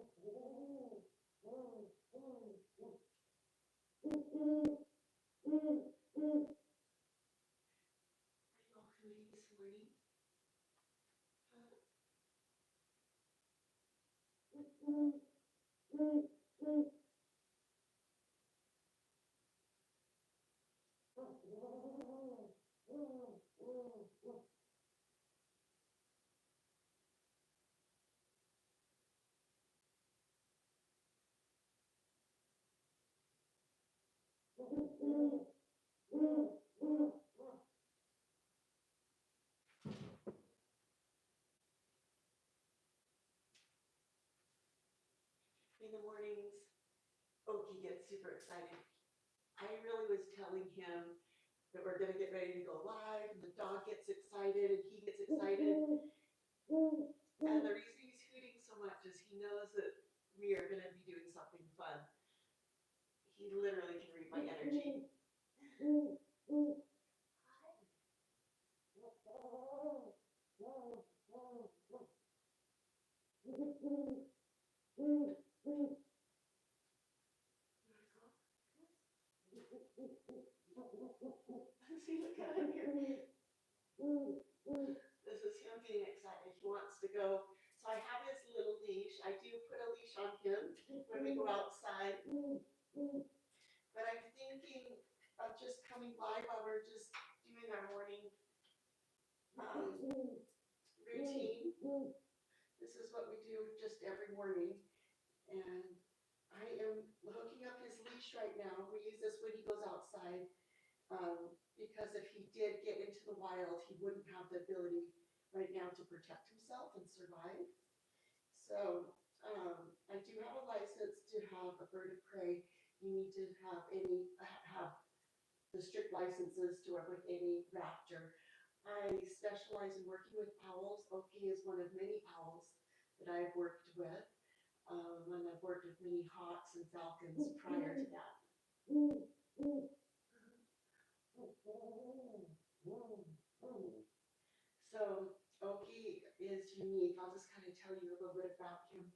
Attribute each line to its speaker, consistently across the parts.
Speaker 1: Are you all hooting this morning? Huh? In the mornings, Oki gets super excited. I really was telling him that we're gonna get ready to go live, and the dog gets excited, and he gets excited. And the reason he's hooting so much is he knows that we are gonna be doing something fun. He literally can read my energy. See, look at him here. This is him getting excited. He wants to go. So I have his little leash. I do put a leash on him when we go outside. But I'm thinking of just coming by while we're just doing our morning routine. This is what we do just every morning. And I am hooking up his leash right now. We use this when he goes outside. Because if he did get into the wild, he wouldn't have the ability right now to protect himself and survive. So I do have a license to have a bird of prey. You need to have the strict licenses to work with any raptor. I specialize in working with owls. Oki is one of many owls that I've worked with. And I've worked with many hawks and falcons prior to that. So Oki is unique. I'll just kind of tell you a little bit about him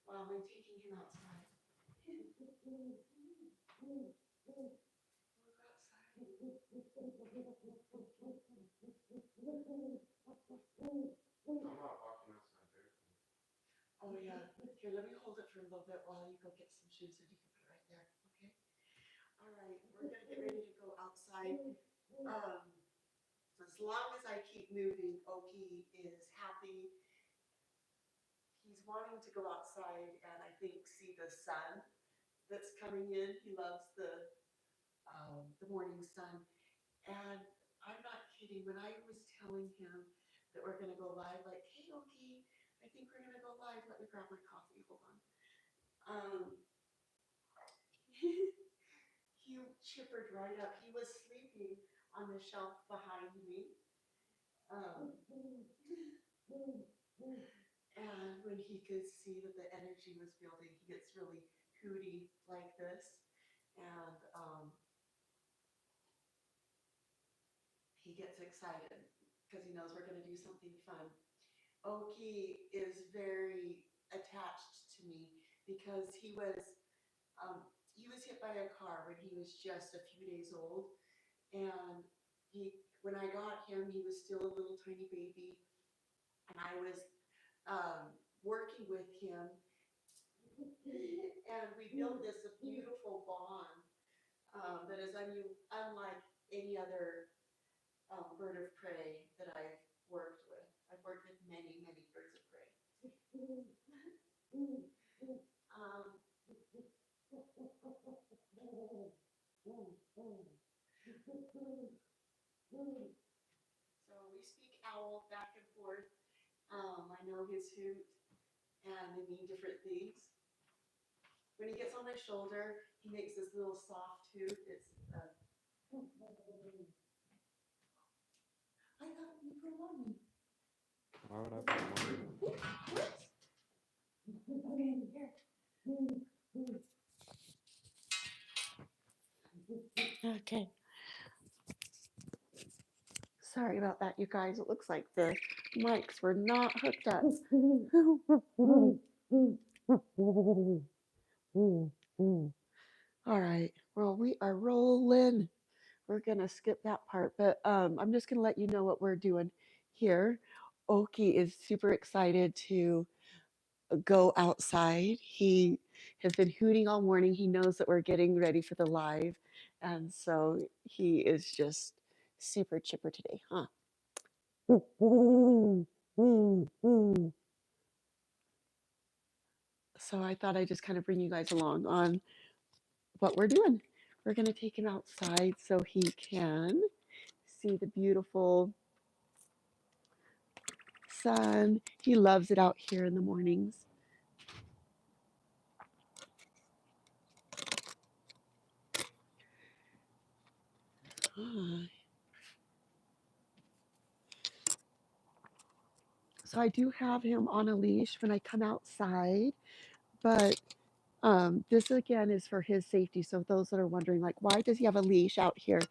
Speaker 1: while I'm taking him outside. Oh yeah. Here, let me hold it for a little bit while you go get some shoes and you can put it right there. Okay. All right. We're gonna get ready to go outside. As long as I keep moving, Oki is happy. He's wanting to go outside and I think see the sun that's coming in. He loves the morning sun. And I'm not kidding. When I was telling him that we're gonna go live, like, hey Oki, I think we're gonna go live. Let me grab my coffee. Hold on. He chippered right up. He was sleeping on the shelf behind me. And when he could see that the energy was building, he gets really hooty like this. And he gets excited because he knows we're going to do something fun. Oki is very attached to me because he was hit by a car when he was just a few days old. And when I got him, he was still a little tiny baby. And I was working with him. And we built this beautiful bond that is unlike any other bird of prey that I've worked with. I've worked with many, many birds of prey. So we speak owl back and forth. I know his hoot, and they mean different things. When he gets on my shoulder, he makes this little soft hoot. It's I thought you put him on me.
Speaker 2: Why would I put them on you?
Speaker 1: Okay, here. Okay. Sorry about that, you guys. It looks like the mics were not hooked up. Ooh, ooh, ooh. All right. Well, we are rolling. We're gonna skip that part, but I'm just gonna let you know what we're doing here. Oki is super excited to go outside. He has been hooting all morning. He knows that we're getting ready for the live, and so he is just super chipper today, huh? Ooh, ooh, ooh, ooh. So I thought I'd just kind of bring you guys along on what we're doing. We're gonna take him outside so he can see the beautiful sun. He loves it out here in the mornings. Ah. So I do have him on a leash when I come outside, but this again is for his safety. So those that are wondering, like, why does he have a leash out here?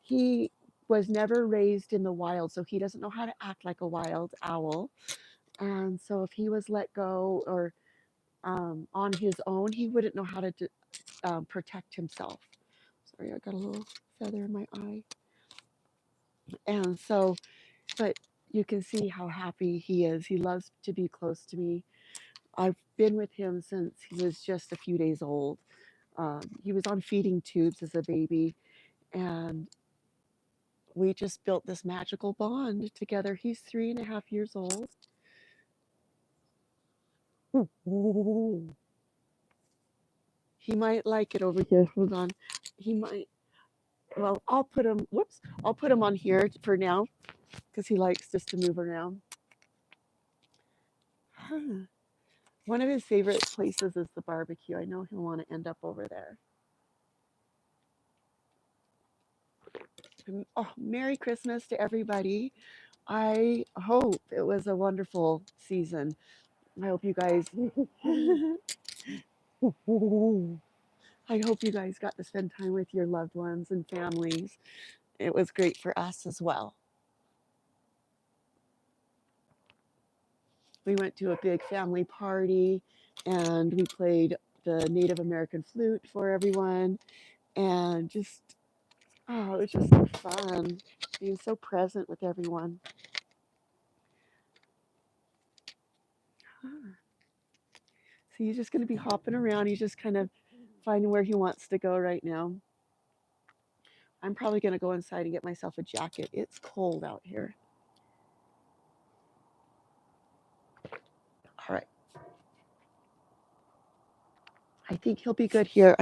Speaker 1: He was never raised in the wild, so he doesn't know how to act like a wild owl. And so if he was let go or on his own, he wouldn't know how to protect himself. Sorry, I got a little feather in my eye. And so, but you can see how happy he is. He loves to be close to me. I've been with him since he was just a few days old. He was on feeding tubes as a baby, and we just built this magical bond together. He's 3.5 years old. Ooh. He might like it over here. Hold on. He might. Well, I'll put him. Whoops. I'll put him on here for now because he likes just to move around. Huh. One of his favorite places is the barbecue. I know he'll want to end up over there. Oh, Merry Christmas to everybody. I hope it was a wonderful season. I hope you guys I hope you guys got to spend time with your loved ones and families. It was great for us as well. We went to a big family party and we played the Native American flute for everyone and just oh, it was just so fun being so present with everyone. Ah. So he's just going to be hopping around. He's just kind of finding where he wants to go right now. I'm probably going to go inside and get myself a jacket. It's cold out here. All right. I think he'll be good here.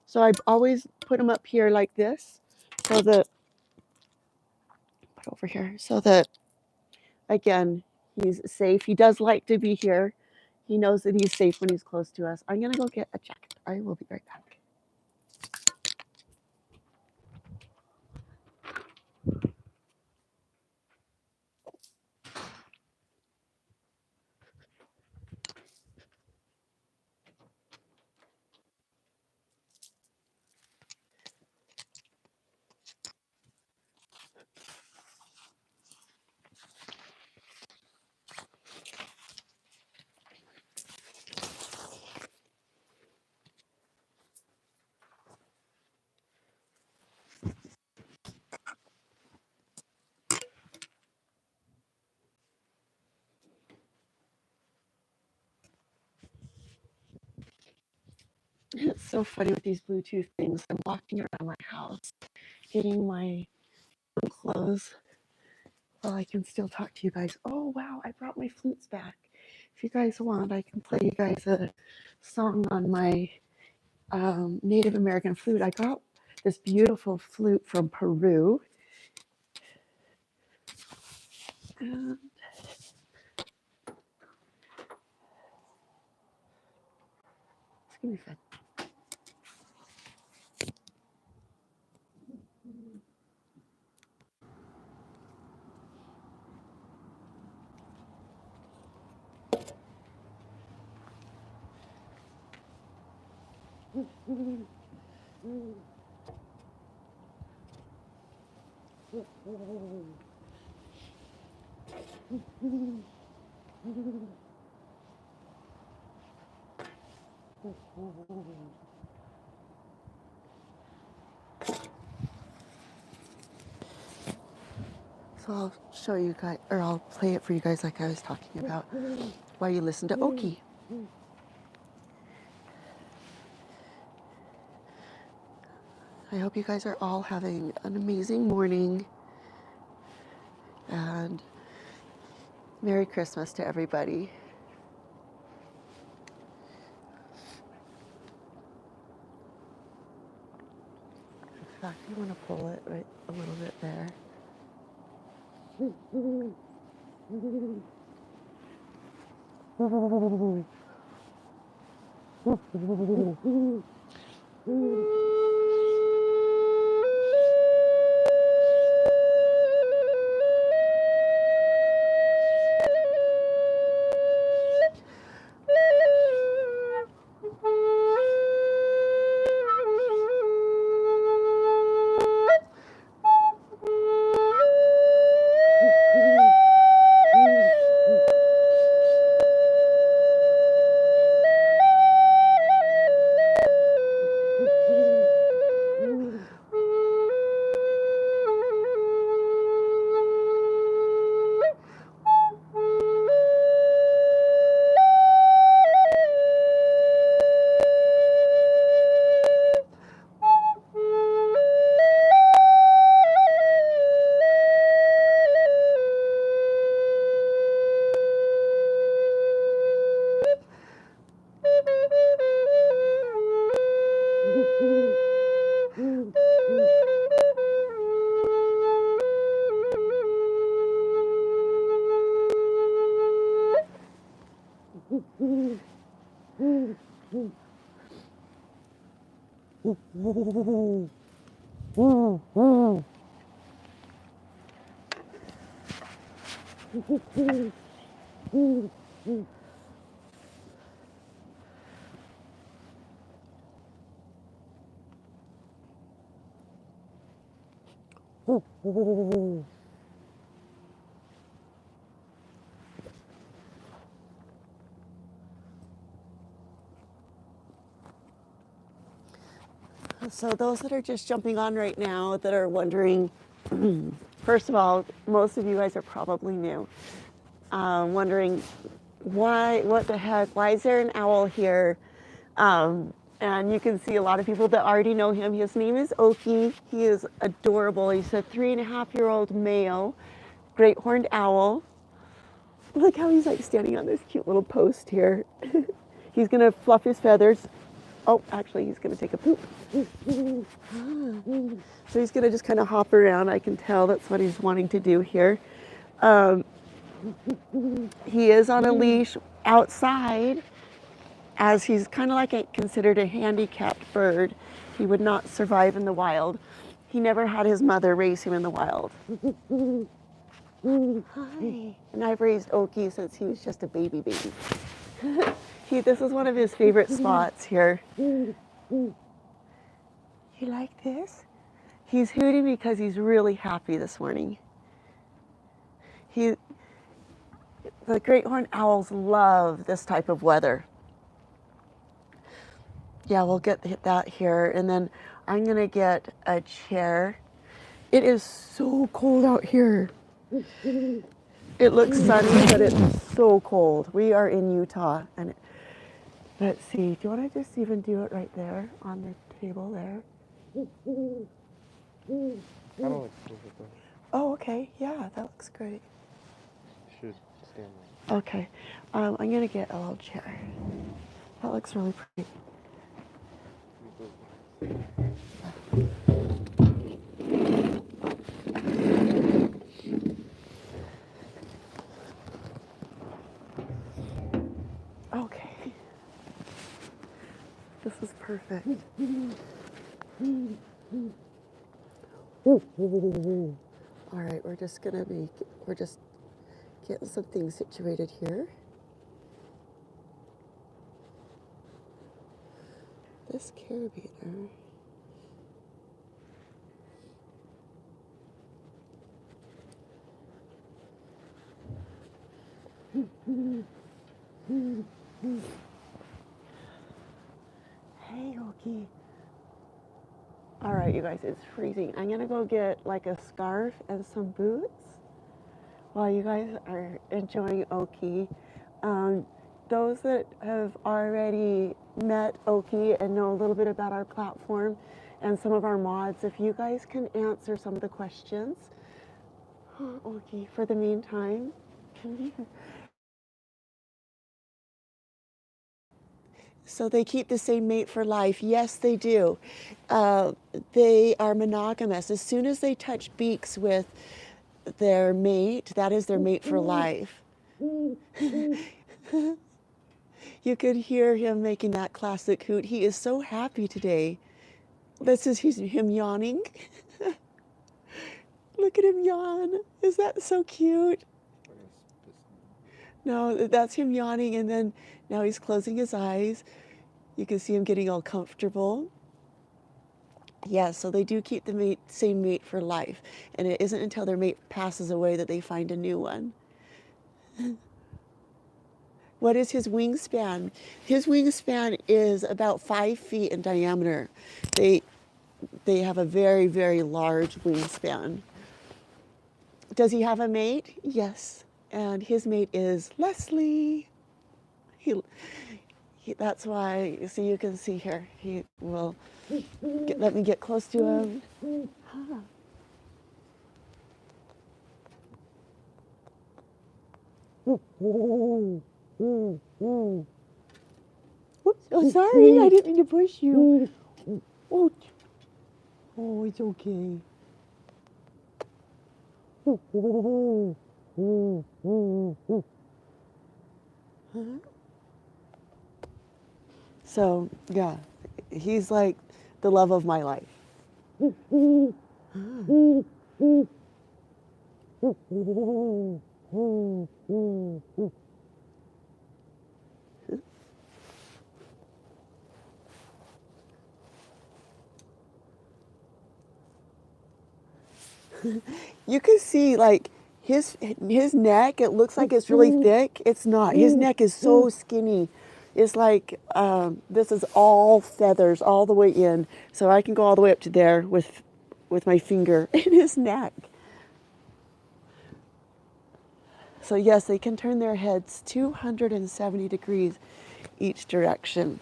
Speaker 1: So I've always put him up here like this so that, put over here, so that, again, he's safe. He does like to be here. He knows that he's safe when he's close to us. I'm going to go get a jacket. I will be right back. It's so funny with these Bluetooth things. I'm walking around my house, getting my clothes while I can still talk to you guys. Oh, wow, I brought my flutes back. If you guys want, I can play you guys a song on my Native American flute. I got this beautiful flute from Peru. And it's going to be fun. So I'll show you guys, or I'll play it for you guys like I was talking about while you listen to Oki. I hope you guys are all having an amazing morning, and Merry Christmas to everybody. In fact, you want to pull it right a little bit there. So those that are just jumping on right now that are wondering, first of all, most of you guys are probably new, wondering what the heck, why is there an owl here? And you can see a lot of people that already know him. His name is Oki. He is adorable. He's a 3.5-year-old male great horned owl. Look how he's like standing on this cute little post here. He's gonna fluff his feathers. Oh, actually, he's gonna take a poop. So he's gonna just kind of hop around. I can tell that's what he's wanting to do here. He is on a leash outside, as he's kind of like considered a handicapped bird. He would not survive in the wild. He never had his mother raise him in the wild. Hi. And I've raised Oki since he was just a baby. This is one of his favorite spots here. You like this? He's hooting because he's really happy this morning. The great horned owls love this type of weather. Yeah, we'll get that here, and then I'm gonna get a chair. It is so cold out here. It looks sunny, but it's so cold. We are in Utah, and let's see. Do you want to just even do it right there on the table there?
Speaker 2: I don't like to move it though.
Speaker 1: Oh, okay. Yeah, that looks great.
Speaker 2: Should stand there.
Speaker 1: Okay. I'm gonna get a little chair. That looks really pretty. Okay. This is perfect. All right, we're just getting some things situated here. This carabiner.
Speaker 3: Okie. All right, you guys, it's freezing. I'm gonna go get like a scarf and some boots while you guys are enjoying Oki. Um, those that have already met Oki and know a little bit about our platform and some of our mods, if you guys can answer some of the questions, Oki, for the meantime, come here. So they keep the same mate for life. Yes, they do. They are monogamous. As soon as they touch beaks with their mate, that is their mate for life. You could hear him making that classic hoot. He is so happy today. This is him yawning. Look at him yawn. Is that so cute? No, that's him yawning, and then now he's closing his eyes. You can see him getting all comfortable. Yeah, so they do keep the same mate for life, and it isn't until their mate passes away that they find a new one. What is his wingspan? His wingspan is about 5 feet in diameter. They have a very, very large wingspan. Does he have a mate? Yes, and his mate is Leslie. That's why, so you can see here, he will, let me get close to him. Huh. Whoops, oh sorry, I didn't mean to push you. Oh, oh, it's okay. So, yeah, he's like the love of my life. You can see like his neck, it looks like it's really thick. It's not. His neck is so skinny. It's like this is all feathers all the way in. So I can go all the way up to there with my finger in his neck. So yes, they can turn their heads 270 degrees each direction.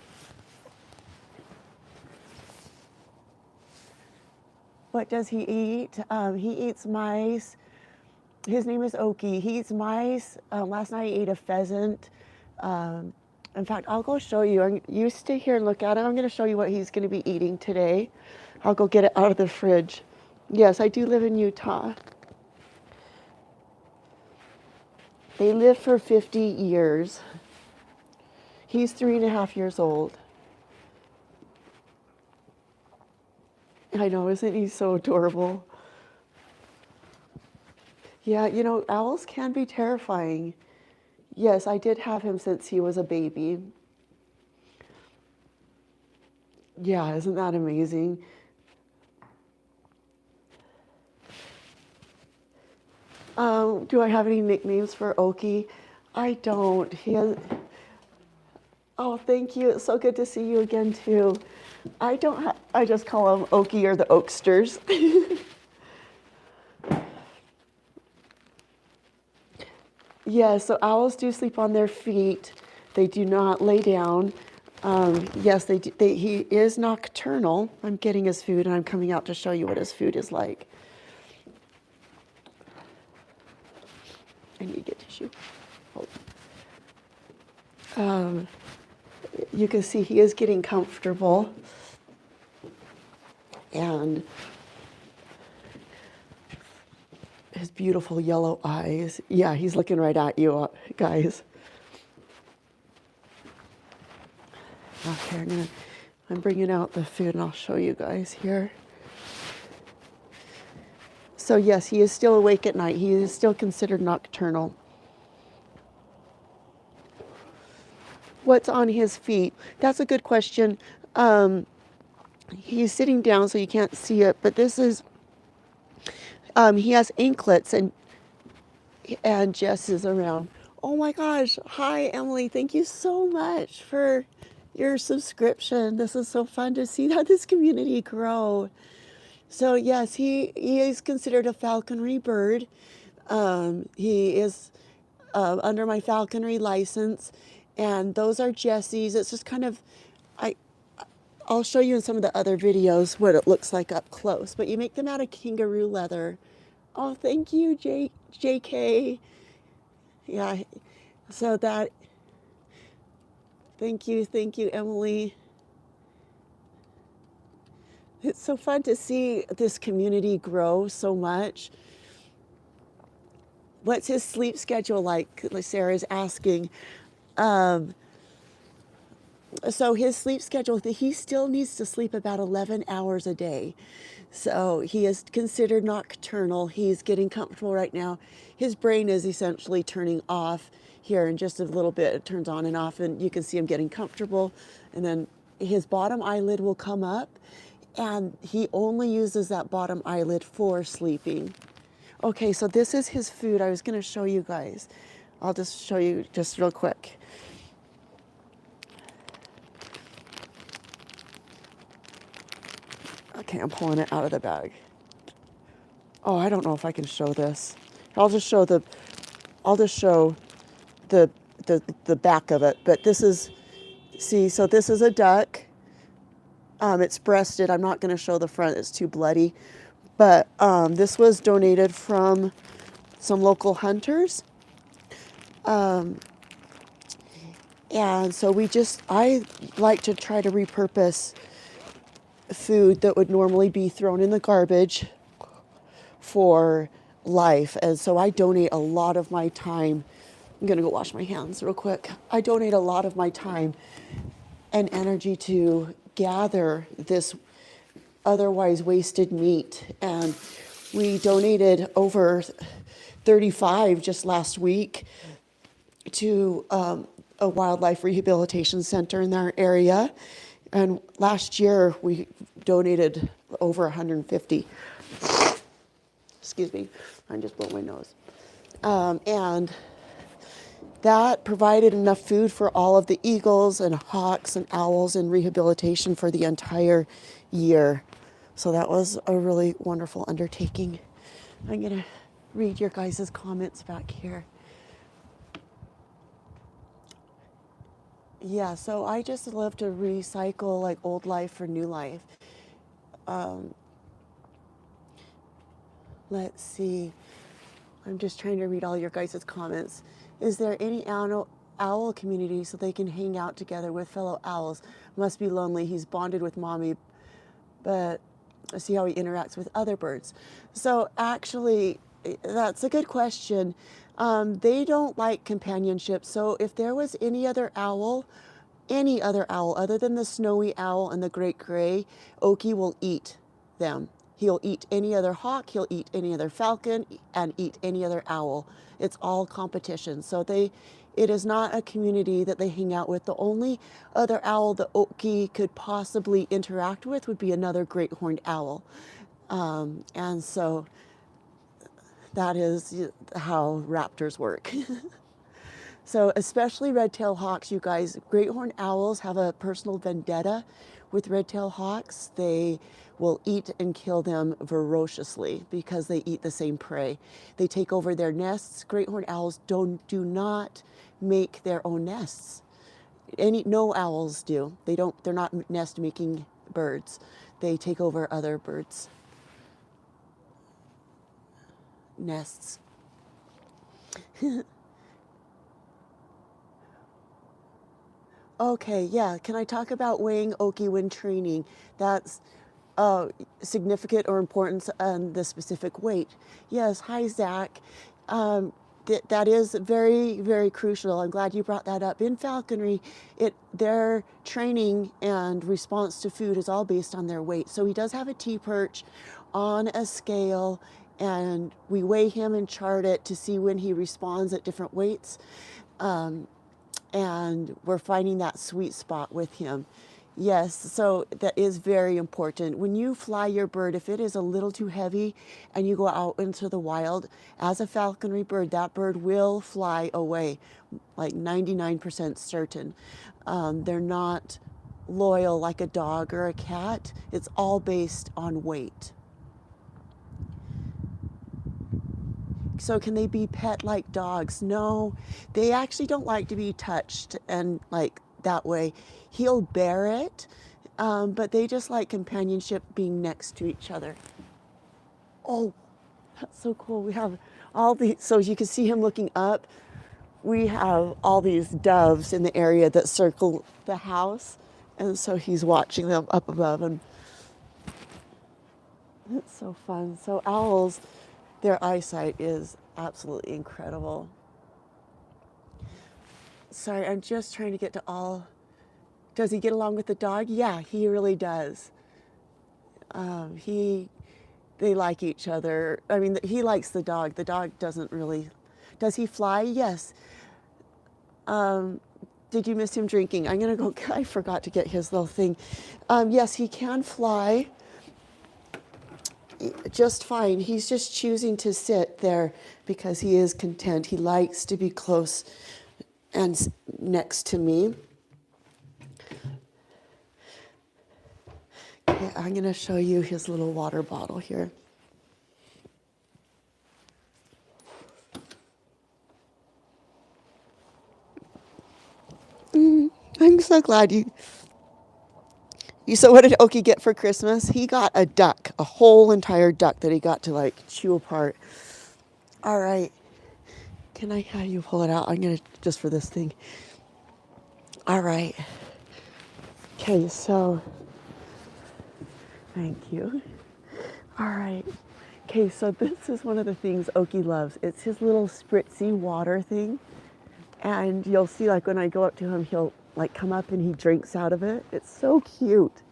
Speaker 3: What does he eat? He eats mice. His name is Oki. He eats mice. Last night he ate a pheasant. In fact, I'll go show you. You stay here and look at it. I'm going to show you what he's going to be eating today. I'll go get it out of the fridge. Yes, I do live in Utah. They live for 50 years. He's 3.5 years old. I know, isn't he so adorable? Yeah, you know, owls can be terrifying. Yes, I did have him since he was a baby. Yeah, isn't that amazing? Do I have any nicknames for Oki? I don't. Oh, thank you. It's so good to see you again too. I don't. I just call them Oki or the Oaksters. Yeah, so owls do sleep on their feet. They do not lay down. Yes, they do, he is nocturnal. I'm getting his food, and I'm coming out to show you what his food is like. I need to get tissue. You can see he is getting comfortable. And his beautiful yellow eyes. Yeah, he's looking right at you, guys. Okay, I'm bringing out the food and I'll show you guys here. So yes, he is still awake at night. He is still considered nocturnal. What's on his feet? That's a good question. He's sitting down so you can't see it, but this is, he has anklets, and Jess is around. Oh my gosh. Hi, Emily. Thank you so much for your subscription. This is so fun to see that this community grow. So yes, he is considered a falconry bird. He is under my falconry license, and those are Jesse's. It's just kind of, I I'll show you in some of the other videos what it looks like up close. But you make them out of kangaroo leather. Oh, thank you, JK. Yeah. So that. Thank you, Emily. It's so fun to see this community grow so much. What's his sleep schedule like? Sarah's asking. So his sleep schedule, he still needs to sleep about 11 hours a day. So he is considered nocturnal. He's getting comfortable right now. His brain is essentially turning off here in just a little bit. It turns on and off, and you can see him getting comfortable. And then his bottom eyelid will come up, and he only uses that bottom eyelid for sleeping. Okay, so this is his food. I was going to show you guys. I'll just show you just real quick. Okay, I'm pulling it out of the bag. Oh, I don't know if I can show this. I'll just show the back of it. But this is, see, so this is a duck. It's breasted. I'm not going to show the front. It's too bloody. But this was donated from some local hunters. And so I like to try to repurpose food that would normally be thrown in the garbage for life. And so I donate a lot of my time. I'm going to go wash my hands real quick. I donate a lot of my time and energy to gather this otherwise wasted meat. And we donated over 35 just last week to a wildlife rehabilitation center in our area. And last year we donated over 150. Excuse me, I just blew my nose. And that provided enough food for all of the eagles and hawks and owls in rehabilitation for the entire year. So that was a really wonderful undertaking. I'm gonna read your guys' comments back here. Yeah, so I just love to recycle like old life for new life. Let's see. I'm just trying to read all your guys' comments. Is there any owl community so they can hang out together with fellow owls? Must be lonely. He's bonded with mommy, but see how he interacts with other birds. So actually, that's a good question. They don't like companionship. So if there was any other owl other than the snowy owl and the great gray, Okie will eat them. He'll eat any other hawk, he'll eat any other falcon, and eat any other owl. It's all competition. So it is not a community that they hang out with. The only other owl that Okie could possibly interact with would be another great horned owl. And so that is how raptors work. So especially red-tailed hawks, you guys, great horned owls have a personal vendetta with red-tailed hawks. They will eat and kill them ferociously because they eat the same prey. They take over their nests. Great horned owls do not make their own nests. No owls do. They're not nest making birds. They take over other birds' nests. Okay, yeah. Can I talk about weighing Okie when training? That's significant or importance on the specific weight. Yes, hi, Zach. That is very, very crucial. I'm glad you brought that up. In falconry, their training and response to food is all based on their weight. So he does have a T-perch on a scale, and we weigh him and chart it to see when he responds at different weights. And we're finding that sweet spot with him. Yes, so that is very important. When you fly your bird, if it is a little too heavy and you go out into the wild, as a falconry bird, that bird will fly away, like 99% certain. They're not loyal like a dog or a cat. It's all based on weight. So can they be pet like dogs? No, they actually don't like to be touched and like that way. He'll bear it, but they just like companionship being next to each other. Oh, that's so cool. We have all these, so you can see him looking up. We have all these doves in the area that circle the house. And so he's watching them up above, and it's so fun. So owls, their eyesight is absolutely incredible. Sorry, I'm just trying to get to all. Does he get along with the dog? Yeah, he really does. They like each other. I mean, he likes the dog. The dog doesn't really. Does he fly? Yes. Did you miss him drinking? I'm gonna go. I forgot to get his little thing. Yes, he can fly just fine. He's just choosing to sit there because he is content. He likes to be close and next to me. Okay, I'm going to show you his little water bottle here. I'm so glad you. So what did Oki get for Christmas? He got a duck, a whole entire duck that he got to like chew apart. All right. Can I have you pull it out? I'm going to, just for this thing. All right. Okay, so, thank you. All right. Okay, so this is one of the things Oki loves. It's his little spritzy water thing. And you'll see like when I go up to him, he'll like come up and he drinks out of it. It's so cute.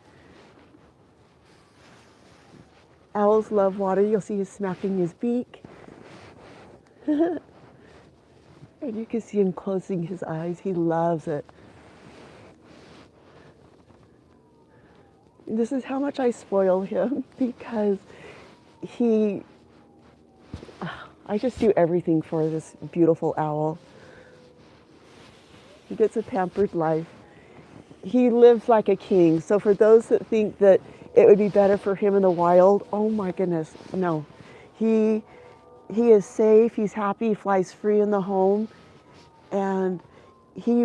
Speaker 3: Owls love water. You'll see he's smacking his beak. And you can see him closing his eyes. He loves it. This is how much I spoil him because I just do everything for this beautiful owl. He gets a pampered life. He lives like a king. So for those that think that it would be better for him in the wild, oh my goodness, no. He is safe, he's happy, he flies free in the home, and he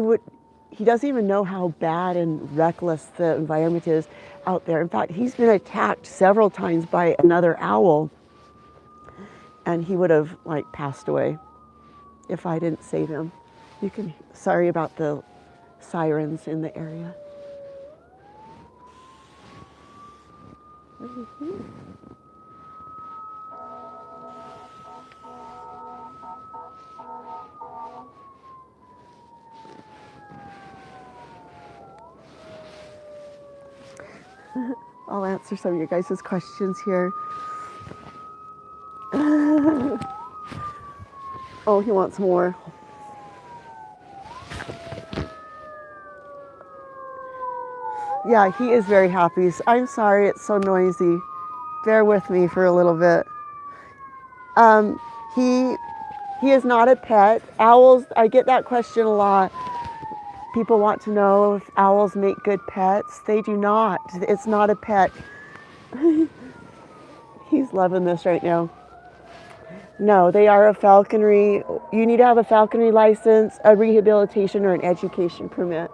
Speaker 3: doesn't even know how bad and reckless the environment is out there. In fact, he's been attacked several times by another owl, and he would have like passed away if I didn't save him. Sorry about the sirens in the area. I'll answer some of your guys' questions here. Oh, he wants more. Yeah, he is very happy. I'm sorry it's so noisy. Bear with me for a little bit. He is not a pet. Owls, I get that question a lot. People want to know if owls make good pets. They do not. It's not a pet. He's loving this right now. No, they are a falconry. You need to have a falconry license, a rehabilitation, or an education permit.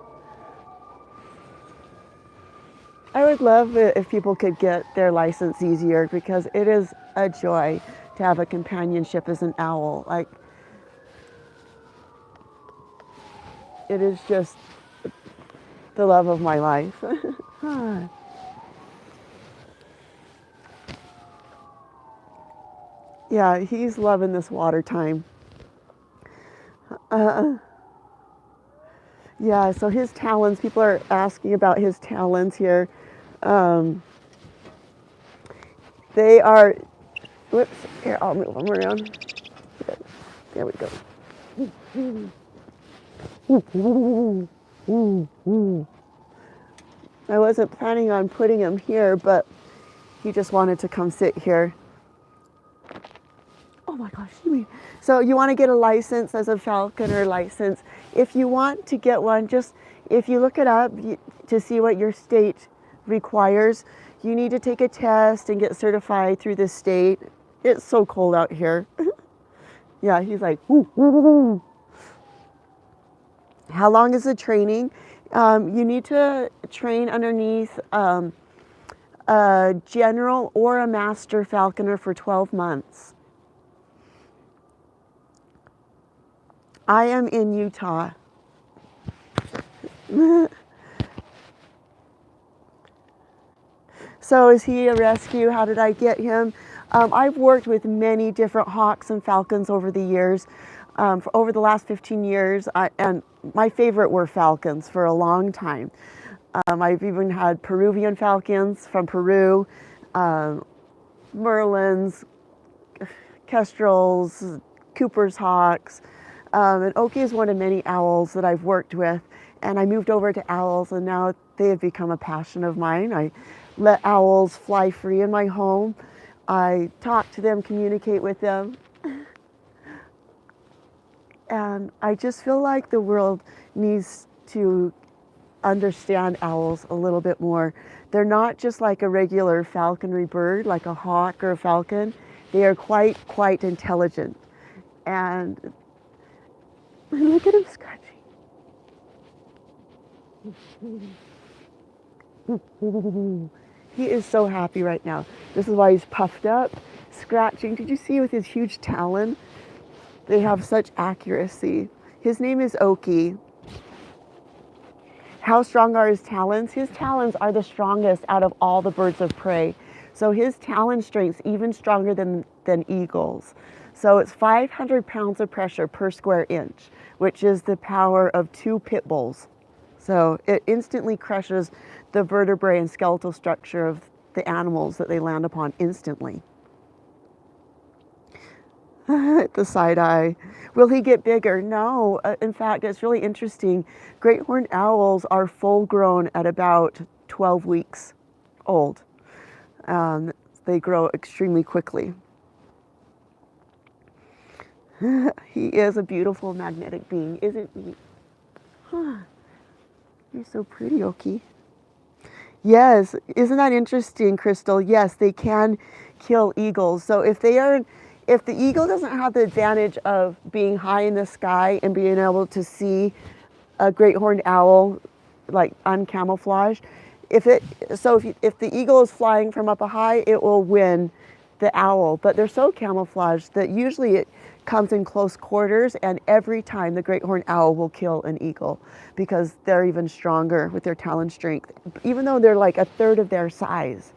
Speaker 3: I would love it if people could get their license easier because it is a joy to have a companionship as an owl. Like, it is just the love of my life. Yeah, he's loving this water time. Yeah, so his talons, people are asking about his talons here. They are, whoops, here, I'll move them around. There we go. I wasn't planning on putting him here, but he just wanted to come sit here. Oh my gosh, so you want to get a license as a falconer license. If you want to get one, just if you look it up to see what your state requires, you need to take a test and get certified through the state. It's so cold out here. Yeah, he's like, woo, woo, woo, woo. How long is the training? You need to train underneath a general or a master falconer for 12 months. I am in Utah. So is he a rescue? How did I get him? I've worked with many different hawks and falcons over the years. For over the last 15 years, and my favorite were falcons for a long time. I've even had Peruvian falcons from Peru, Merlins, Kestrels, Cooper's hawks, and Oki is one of many owls that I've worked with. And I moved over to owls, and now they have become a passion of mine. I let owls fly free in my home. I talk to them, communicate with them. And I just feel like the world needs to understand owls a little bit more. They're not just like a regular falconry bird, like a hawk or a falcon. They are quite intelligent. And look at him scratching. He is so happy right now. This is why he's puffed up, scratching. Did you see with his huge talon? They have such accuracy. His name is Oki. How strong are his talons? His talons are the strongest out of all the birds of prey. So his talon strength's even stronger than eagles. So it's 500 pounds of pressure per square inch, which is the power of 2 pit bulls. So it instantly crushes the vertebrae and skeletal structure of the animals that they land upon instantly. The side eye. Will he get bigger? No. In fact, it's really interesting. Great horned owls are full grown at about 12 weeks old. They grow extremely quickly. He is a beautiful magnetic being, isn't he? Huh. You're so pretty, Oki. Yes, isn't that interesting, Crystal? Yes, they can kill eagles. So if the eagle doesn't have the advantage of being high in the sky and being able to see a great horned owl, like uncamouflaged, if the eagle is flying from up high, it will win the owl. But they're so camouflaged that usually it comes in close quarters, and every time the great horned owl will kill an eagle because they're even stronger with their talon strength, even though they're like a third of their size.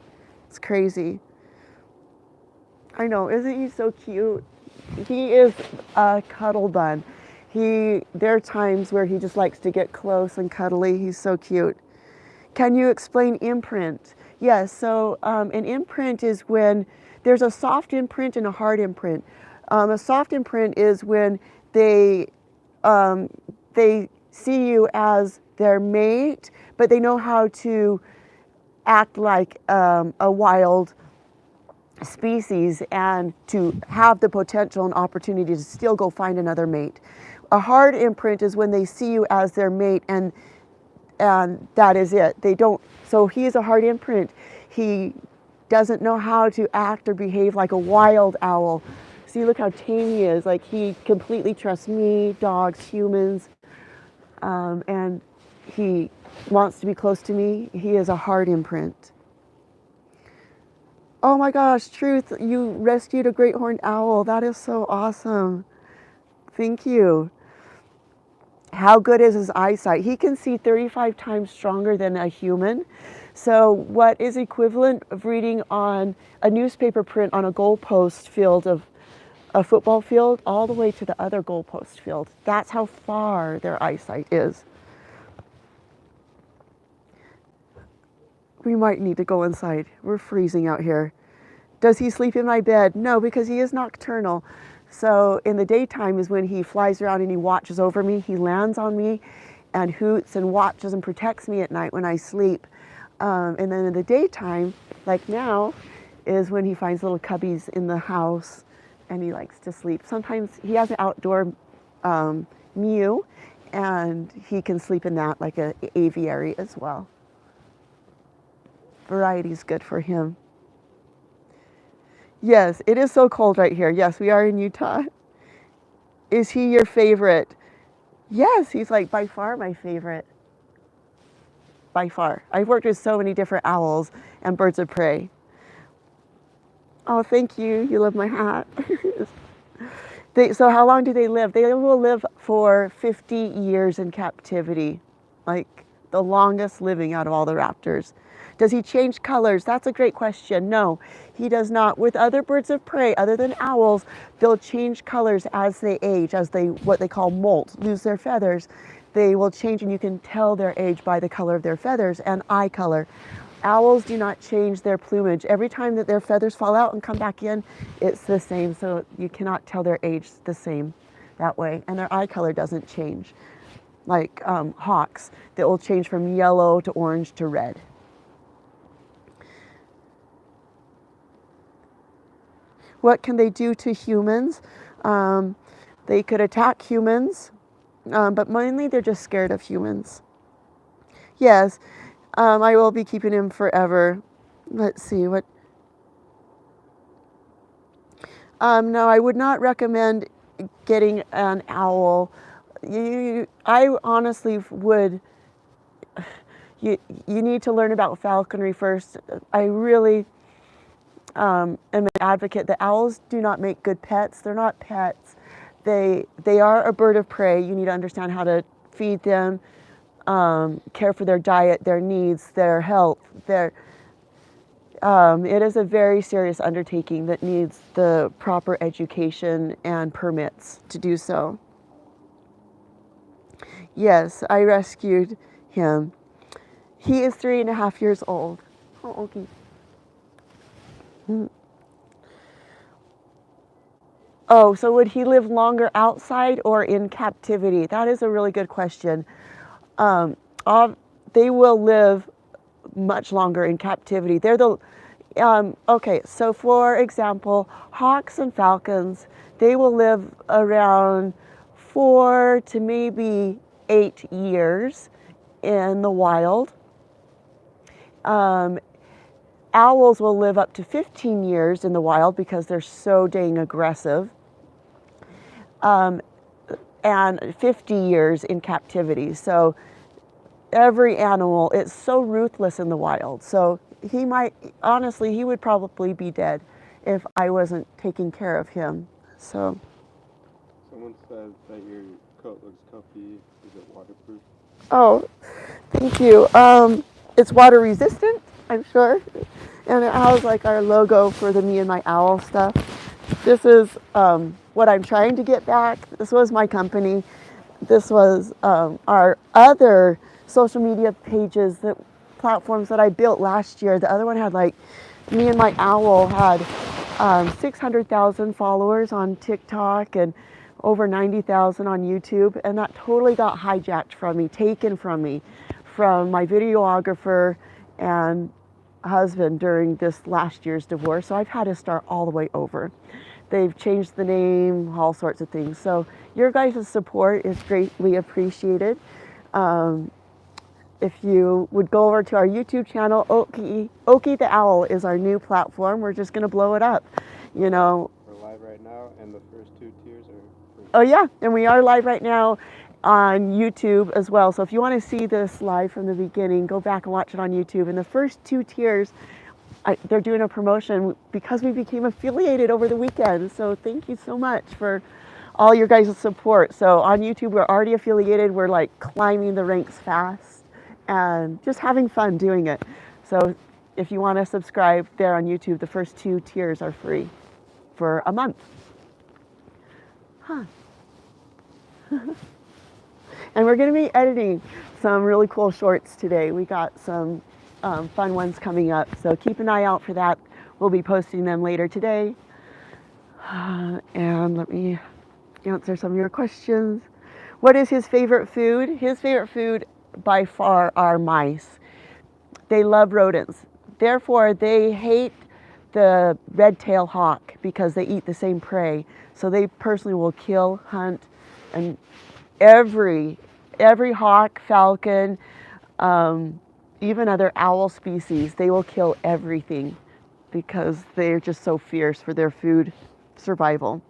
Speaker 3: It's crazy. I know, isn't he so cute? He is a cuddle bun. There are times where he just likes to get close and cuddly. He's so cute. Can you explain imprint? Yes, so an imprint is when there's a soft imprint and a hard imprint. A soft imprint is when they see you as their mate, but they know how to act like a wild species and to have the potential and opportunity to still go find another mate. A hard imprint is when they see you as their mate and that is it. They don't. So he is a hard imprint. He doesn't know how to act or behave like a wild owl. See, look how tame he is. Like, he completely trusts me, dogs, humans, and he wants to be close to me. He is a hard imprint. Oh my gosh, Truth, you rescued a great horned owl. That is so awesome. Thank you. How good is his eyesight? He can see 35 times stronger than a human. So what is equivalent of reading on a newspaper print on a goalpost field of a football field all the way to the other goalpost field. That's how far their eyesight is. We might need to go inside. We're freezing out here. Does he sleep in my bed? No, because he is nocturnal. So in the daytime is when he flies around and he watches over me. He lands on me and hoots and watches and protects me at night when I sleep. And then in the daytime, like now, is when he finds little cubbies in the house and he likes to sleep. Sometimes he has an outdoor mew and he can sleep in that like an aviary as well. Variety is good for him. Yes, it is so cold right here. Yes, we are in Utah. Is he your favorite? Yes, he's like by far my favorite. By far. I've worked with so many different owls and birds of prey. Oh, thank you. You love my hat. So how long do they live? They will live for 50 years in captivity, like the longest living out of all the raptors. Does he change colors? That's a great question. No, he does not. With other birds of prey, other than owls, they'll change colors as they age, as they, what they call molt, lose their feathers. They will change, and you can tell their age by the color of their feathers and eye color. Owls do not change their plumage. Every time that their feathers fall out and come back in, it's the same. So you cannot tell their age the same that way. And their eye color doesn't change. Like hawks, that will change from yellow to orange to red. What can they do to humans? They could attack humans, but mainly they're just scared of humans. Yes. I will be keeping him forever. Let's see what. No, I would not recommend getting an owl. I honestly would. You need to learn about falconry first. I really am an advocate that owls do not make good pets. They're not pets. They are a bird of prey. You need to understand how to feed them. Care for their diet, their needs, their health. It is a very serious undertaking that needs the proper education and permits to do so. Yes, I rescued him. He is 3.5 years old. Oh, okay. Oh, so would he live longer outside or in captivity? That is a really good question. They will live much longer in captivity. They're the, okay, so for example, hawks and falcons, they will live around 4 to maybe 8 years in the wild. Owls will live up to 15 years in the wild because they're so dang aggressive. And 50 years in captivity. So every animal, it's so ruthless in the wild. So he might, honestly, he would probably be dead if I wasn't taking care of him. So.
Speaker 2: Someone said that your coat looks comfy. Is it waterproof?
Speaker 3: Oh, thank you. It's water resistant, I'm sure. And it has like our logo for the Me and My Owl stuff. This is what I'm trying to get back. This was my company. This was our other social media pages, platforms that I built last year. The other one had like, Me and My Owl had 600,000 followers on TikTok and over 90,000 on YouTube. And that totally got hijacked from me, taken from me, from my videographer and husband during this last year's divorce. So I've had to start all the way over. They've changed the name, all sorts of things. So your guys' support is greatly appreciated. If you would go over to our YouTube channel, Okie the Owl is our new platform. We're just gonna blow it up, you know.
Speaker 2: We're live right now, and the first 2 tiers are free.
Speaker 3: Oh yeah, and we are live right now on YouTube as well. So if you want to see this live from the beginning, go back and watch it on YouTube. And the first 2 tiers, they're doing a promotion because we became affiliated over the weekend. So thank you so much for all your guys' support. So on YouTube, we're already affiliated. We're like climbing the ranks fast and just having fun doing it. So if you want to subscribe there on YouTube, the first 2 tiers are free for a month. Huh. And we're going to be editing some really cool shorts today. We got some fun ones coming up, so keep an eye out for that. We'll be posting them later today. And let me answer some of your questions. What is his favorite food? His favorite food by far are mice. They love rodents. Therefore, they hate the red-tailed hawk because they eat the same prey. So they personally will kill, hunt, and every hawk, falcon, even other owl species, they will kill everything because they're just so fierce for their food survival.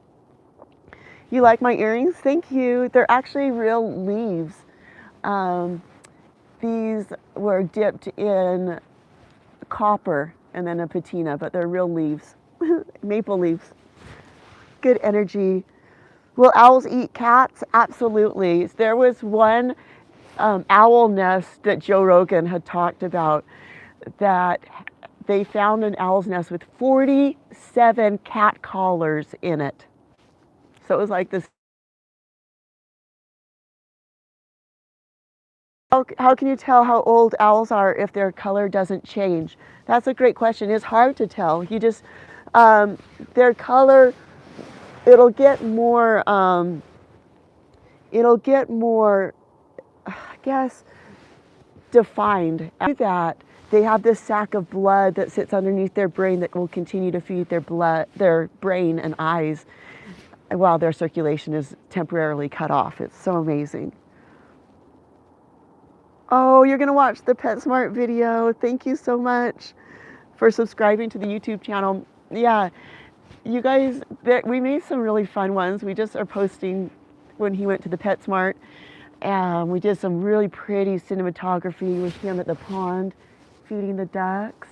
Speaker 3: You like my earrings? Thank you. They're actually real leaves. These were dipped in copper and then a patina, but they're real leaves, maple leaves. Good energy. Will owls eat cats? Absolutely. There was one owl nest that Joe Rogan had talked about that they found an owl's nest with 47 cat collars in it. So it was like this. How can you tell how old owls are if their color doesn't change? That's a great question. It's hard to tell. You just, their color, it'll get more, I guess, defined. After that, they have this sac of blood that sits underneath their brain that will continue to feed their brain and eyes while their circulation is temporarily cut off. It's so amazing. Oh, you're gonna watch the PetSmart video. Thank you so much for subscribing to the YouTube channel. Yeah, you guys, we made some really fun ones. We just are posting when he went to the PetSmart, and we did some really pretty cinematography with him at the pond, feeding the ducks.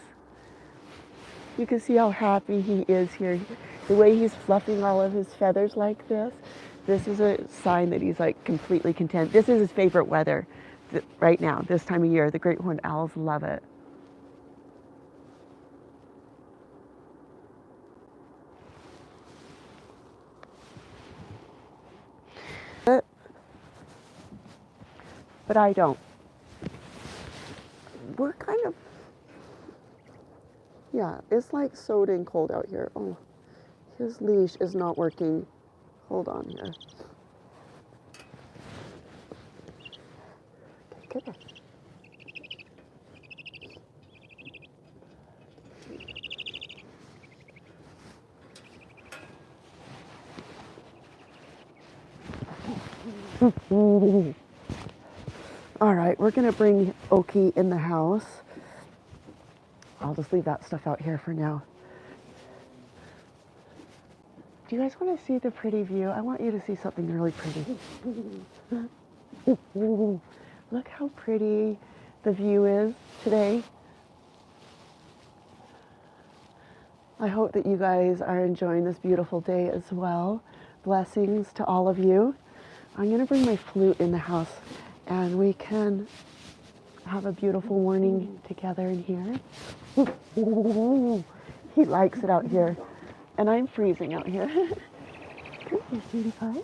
Speaker 3: You can see how happy he is here. The way he's fluffing all of his feathers like this is a sign that he's like completely content. This is his favorite weather. Right now, this time of year, the great horned owls love it. But I don't. We're kind of, yeah, it's like so dang cold out here. Oh, his leash is not working. Hold on here. Okay, good. All right, we're gonna bring Oki in the house. I'll just leave that stuff out here for now. Do you guys want to see the pretty view? I want you to see something really pretty. Look how pretty the view is today. I hope that you guys are enjoying this beautiful day as well. Blessings to all of you. I'm going to bring my flute in the house and we can have a beautiful morning together in here. He likes it out here. And I'm freezing out here. Come here, sweetie pie.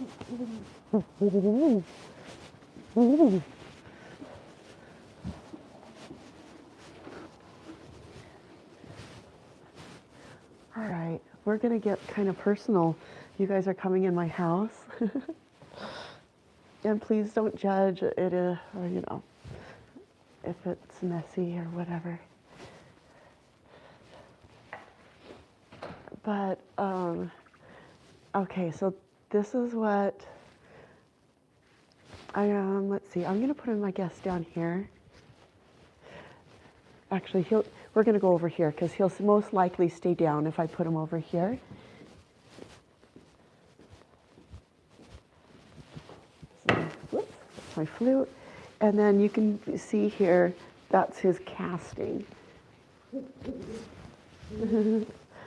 Speaker 3: All right, we're gonna get kind of personal. You guys are coming in my house. And please don't judge it, or you know, if it's messy or whatever. But, okay, so this is what let's see, I'm gonna put in my guest down here. Actually, we're gonna go over here because he'll most likely stay down if I put him over here. So, whoops, my flute. And then you can see here, that's his casting.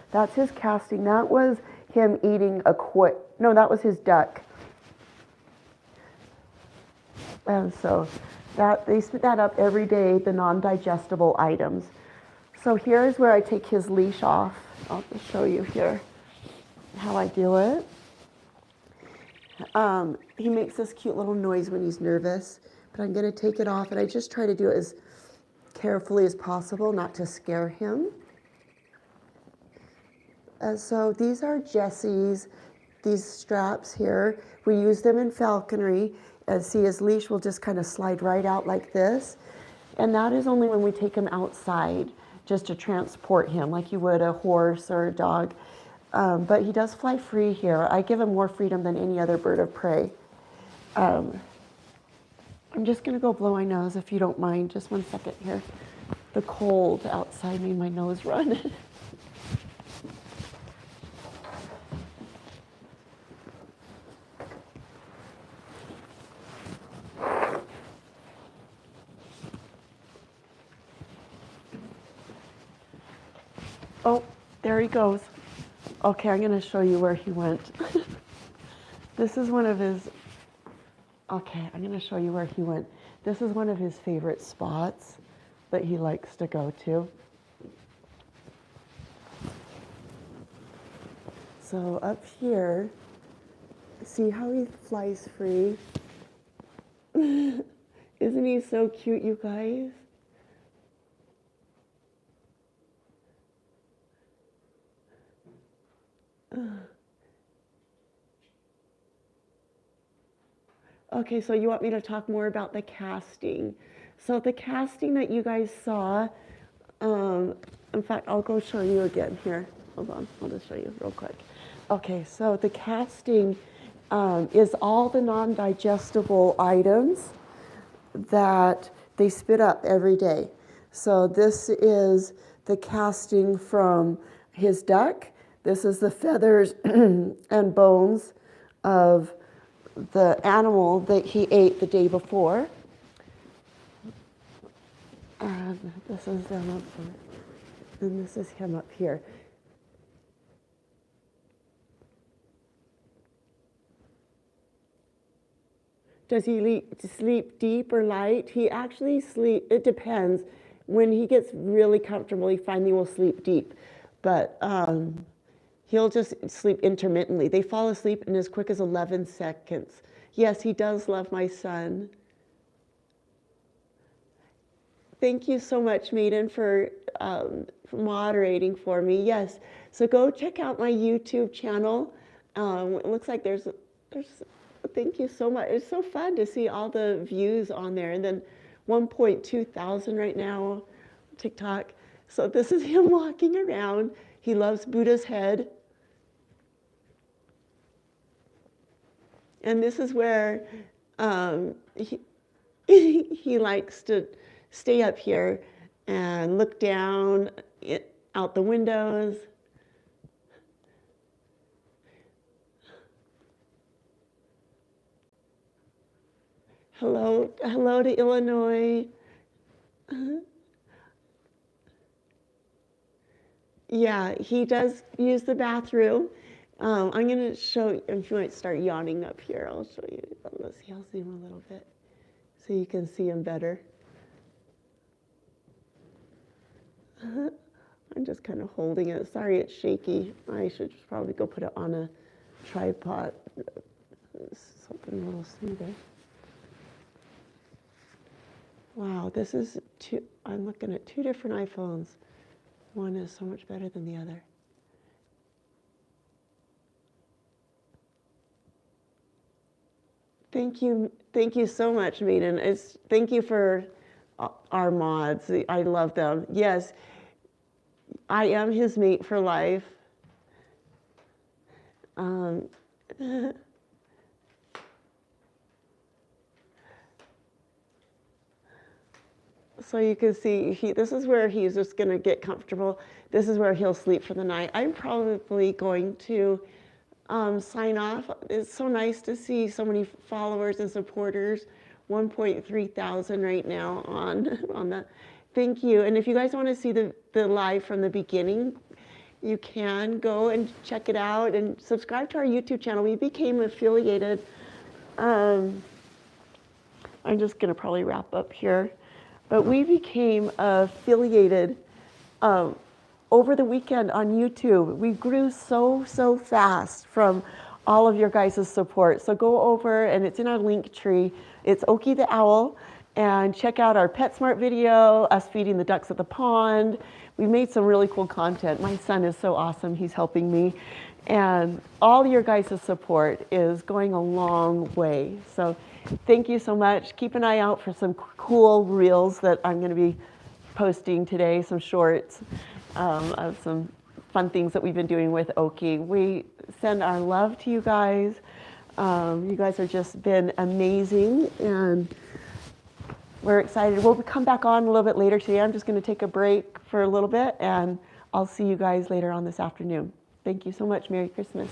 Speaker 3: That's his casting. That was him eating no, that was his duck. And so they spit that up every day, the non-digestible items. So here's where I take his leash off. I'll just show you here how I do it. He makes this cute little noise when he's nervous, but I'm gonna take it off and I just try to do it as carefully as possible, not to scare him. So these are Jesse's, these straps here. We use them in falconry. See, his leash will just kind of slide right out like this. And that is only when we take him outside just to transport him like you would a horse or a dog. But he does fly free here. I give him more freedom than any other bird of prey. I'm just going to go blow my nose if you don't mind. Just 1 second here. The cold outside made my nose run. Oh, there he goes. Okay, I'm going to show you where he went. This is one of his, okay, I'm going to show you where he went. This is one of his favorite spots that he likes to go to. So up here, see how he flies free? Isn't he so cute, you guys? Okay, so you want me to talk more about the casting. So the casting that you guys saw, in fact, I'll go show you again here. Hold on, I'll just show you real quick. Okay, so the casting is all the non-digestible items that they spit up every day. So this is the casting from his duck. This is the feathers and bones of the animal that he ate the day before. And this is them up here. And this is him up here. Does he sleep deep or light? He actually sleep, it depends. When he gets really comfortable, he finally will sleep deep. But he'll just sleep intermittently. They fall asleep in as quick as 11 seconds. Yes, he does love my son. Thank you so much, Maiden, for moderating for me. Yes, so go check out my YouTube channel. It looks like there's. Thank you so much. It's so fun to see all the views on there, and then 1.2 thousand right now, TikTok. So this is him walking around. He loves Buddha's head. And this is where he likes to stay up here and look down out the windows. Hello to Illinois. Yeah, he does use the bathroom. I'm going to show you, if you might start yawning up here, I'll show you. Let's see, I'll zoom a little bit so you can see him better. I'm just kind of holding it. Sorry, it's shaky. I should probably go put it on a tripod. Something a little smoother. Wow, this is I'm looking at 2 different iPhones. One is so much better than the other. Thank you so much, Maiden. Thank you for our mods. I love them. Yes, I am his mate for life. So you can see, this is where he's just going to get comfortable. This is where he'll sleep for the night. I'm probably going to sign off. It's so nice to see so many followers and supporters. 1.3 thousand right now on that. Thank you. And if you guys want to see the live from the beginning, you can go and check it out and subscribe to our YouTube channel. We became affiliated. I'm just going to probably wrap up here. But we became affiliated over the weekend on YouTube. We grew so fast from all of your guys' support. So go over, and it's in our link tree. It's Okie the Owl. And check out our PetSmart video, us feeding the ducks at the pond. We made some really cool content. My son is so awesome. He's helping me. And all your guys' support is going a long way. So thank you so much. Keep an eye out for some cool reels that I'm going to be posting today, some shorts of some fun things that we've been doing with Oki. We send our love to you guys. You guys have just been amazing, and we're excited. We'll come back on a little bit later today. I'm just going to take a break for a little bit, and I'll see you guys later on this afternoon. Thank you so much. Merry Christmas.